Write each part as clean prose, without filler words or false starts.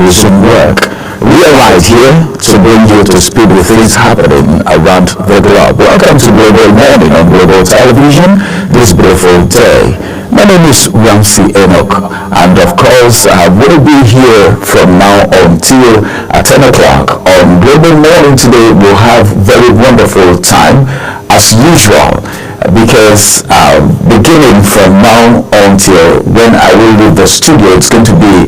resume work. We are right here to bring you to speed with things happening around the globe. Welcome to Global Morning on Global Television this beautiful day. My name is Ramsey Enoch, and of course we'll be here from now until 10 o'clock on Global Morning. Today we'll have very wonderful time as usual, because beginning from now until when I will leave the studio, it's going to be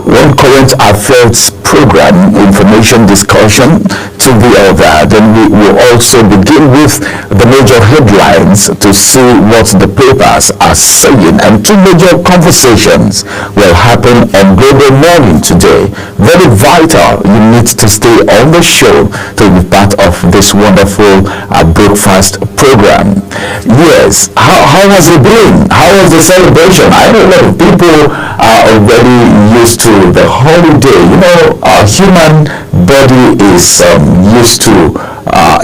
one current affairs program, information discussion to the other. Then we will also begin with the major headlines to see what the papers are saying, and two major conversations will happen on Global Morning today. Very vital. You need to stay on the show to be part of this wonderful breakfast program. Yes, how has it been? How was the celebration? I know a lot of people are already used to the holiday. You know, our human body is used to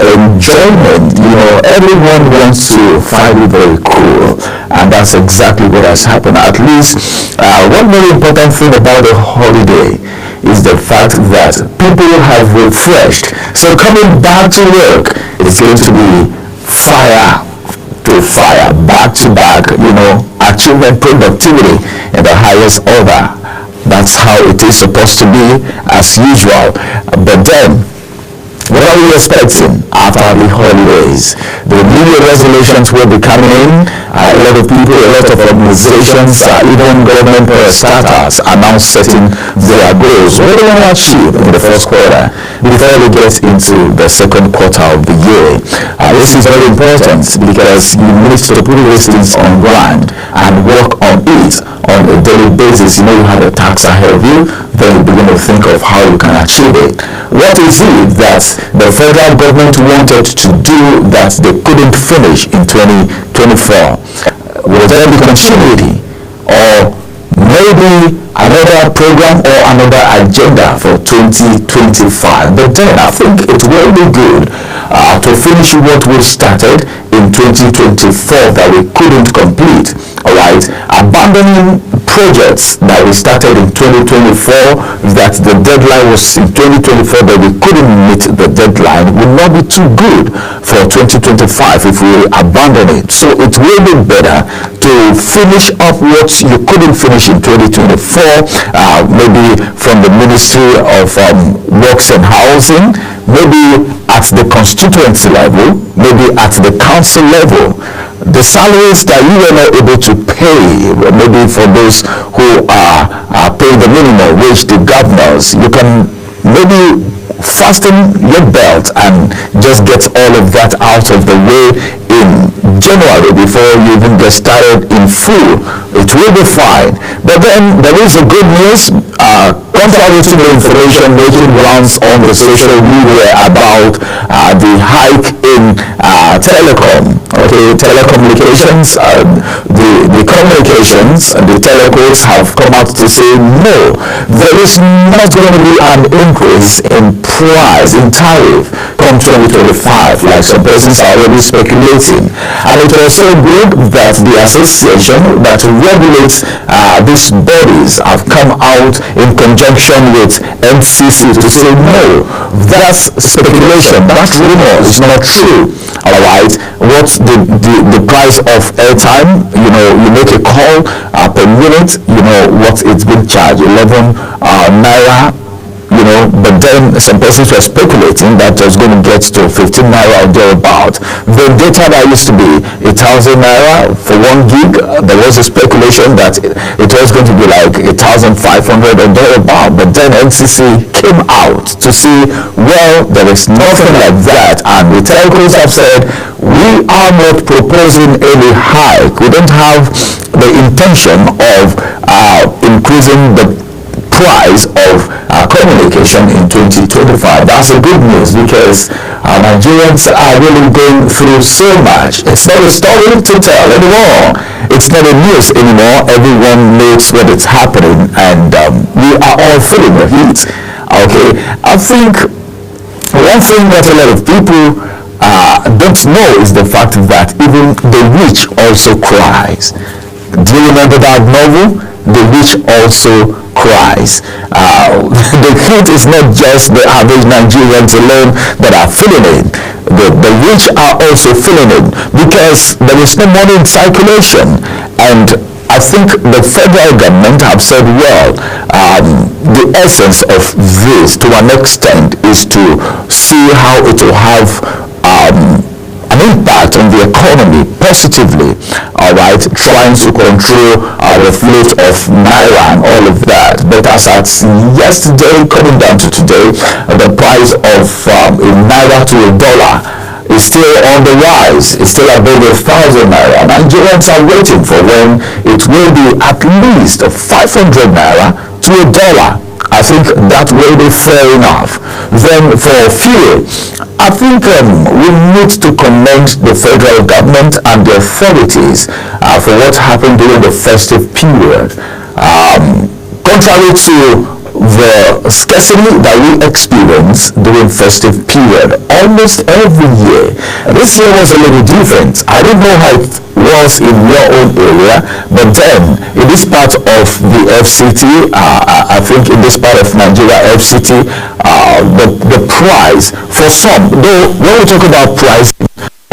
enjoyment. You know, everyone wants to find it very cool, and that's exactly what has happened. At least one very important thing about the holiday is the fact that people have refreshed. So coming back to work is going to be fire to fire, back to back, you know, achievement, productivity in the highest order. That's how it is supposed to be as usual. But then, what are we expecting after the holidays? The New Year resolutions will be coming in. A lot of people, a lot of organizations, even government starters are now setting their goals. What do they want to achieve in the first quarter before we get into the second quarter of the year? This is very important because you need to put these things on ground and work on it on a daily basis. You know, you have a task ahead of you, then you begin to think of how you can achieve it. What is it that the federal government wanted to do that they couldn't finish in 2024? Will there be continuity, or maybe another program or another agenda for 2025? But then I think it will be good to finish what we started in 2024 that we couldn't complete. All right, abandoning projects that we started in 2024 that the deadline was in 2024 but we couldn't meet the deadline will not be too good for 2025 if we abandon it. So it will be better to finish up what you couldn't finish in 2024, maybe from the Ministry of Works and Housing, maybe at the constituency level, maybe at the council level. The salaries that you are not able to pay, maybe for those who are paying the minimum wage, the governors, you can maybe fasten your belt and just get all of that out of the way in January before you even get started in full. It will be fine. But then there is a good news. Contrary to the information making rounds on the social media about the hike in telecom, telecommunications, the communications and the telcos have come out to say no, there is not going to be an increase in price, in tariff come 2025, like some persons are already speculating. And it was so good that the association that regulates these bodies have come out in conjunction with NCC to say no, that's speculation, that rumor is not true. All right, what's the price of airtime? You know, you make a call per minute, you know what it's been charged, 11 naira. You know, but then some persons were speculating that it was going to get to 15 naira or thereabout. The data that used to be 1,000 naira for 1 gig, there was a speculation that it was going to be like 1,500 or thereabout. But then NCC came out to see, well, there is nothing like that, and the telcos have said we are not proposing any hike. We don't have the intention of increasing the price of communication in 2025. That's a good news because Nigerians are really going through so much. It's not a story to tell anymore. It's not a news anymore. Everyone knows what is happening, and we are all feeling the heat. Okay, I think one thing that a lot of people don't know is the fact that even the rich also cries. Do you remember that novel? the rich also cries. The truth is not just the average Nigerians alone that are feeling it. The rich are also feeling it because there is no money in circulation. And I think the federal government have said, well, the essence of this to an extent is to see how it will have an impact on the economy positively, all right, trying to control the float of naira and all of that. But as at yesterday, coming down to today, the price of a naira to a dollar is still on the rise. It's still above 1,000 naira. Nigerians are waiting for when it will be at least 500 naira to a dollar. I think that will be fair enough. Then for fuel, I think we need to commend the federal government and the authorities for what happened during the festive period. Contrary to the scarcity that we experience during festive period almost every year, this year was a little different. I don't know how it was in your own area, but then in this part of the FCT, I think in this part of Nigeria FCT, the price for some, though when we talk about price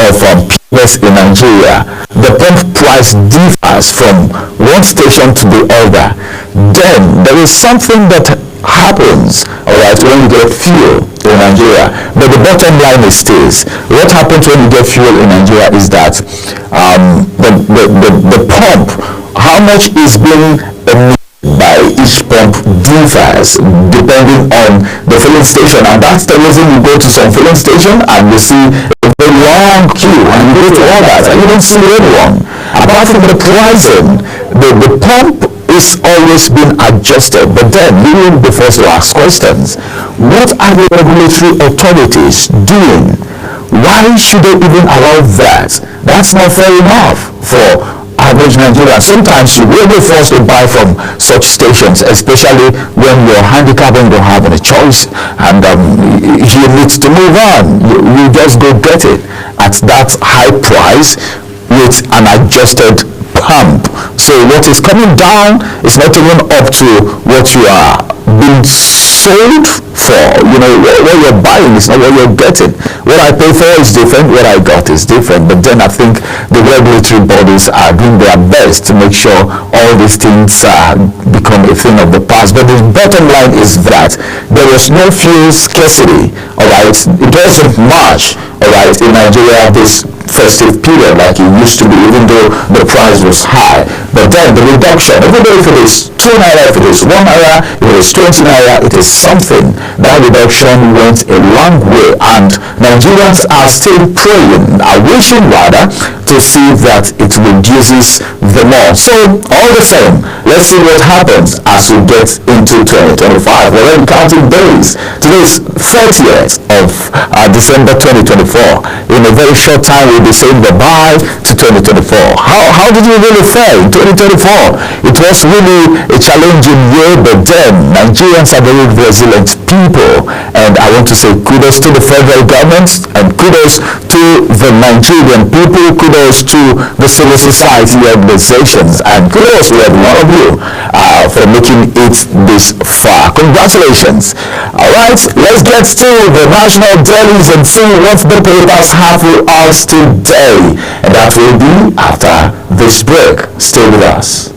of POS in Nigeria, the pump price differs from one station to the other. Then there is something that happens, all right, when you get fuel in Nigeria. But the bottom line is this: what happens when you get fuel in Nigeria is that the pump, how much is being emitted by each pump differs depending on the filling station, and that's the reason you go to some filling station and you see a very long queue, and you go to all that and you don't see anyone. Apart from the pricing, the pump is always been adjusted. But then you will be forced to ask questions. What are the regulatory authorities doing? Why should they even allow that? That's not fair enough for average Nigerians. Sometimes you will be forced to buy from such stations, especially when you're handicapped and don't have any choice, and you need to move on. You just go get it at that high price with an adjusted pump. So what is coming down is not even up to what you are being sold for. You know, what you're buying is not what you're getting. What I pay for is different, what I got is different. But then I think the regulatory bodies are doing their best to make sure all these things become a thing of the past. But the bottom line is that there was no fuel scarcity, all right? It wasn't much, all right, in Nigeria this festive period like it used to be, even though the price was high. But then the reduction, even though if it is 2 naira, if it is 1 naira, if it is 20 naira, it is something. That reduction went a long way, and Nigerians are still praying, are wishing rather, to see that it reduces the more. So all the same, let's see what happens as we get into 2025. We're already counting days. Today is 30th of December 2024. In a very short time we'll be saying goodbye to 2024. How did you really fare in 2024? It was really a challenging year, but then Nigerians are very resilient people, and I want to say kudos to the federal government, and kudos to the Nigerian people, kudos to the civil society organizations, and kudos to every one of you for making it this far. Congratulations. All right, let's get to the national dailies and see what the papers have for us today, and that will be after this break. Stay with us.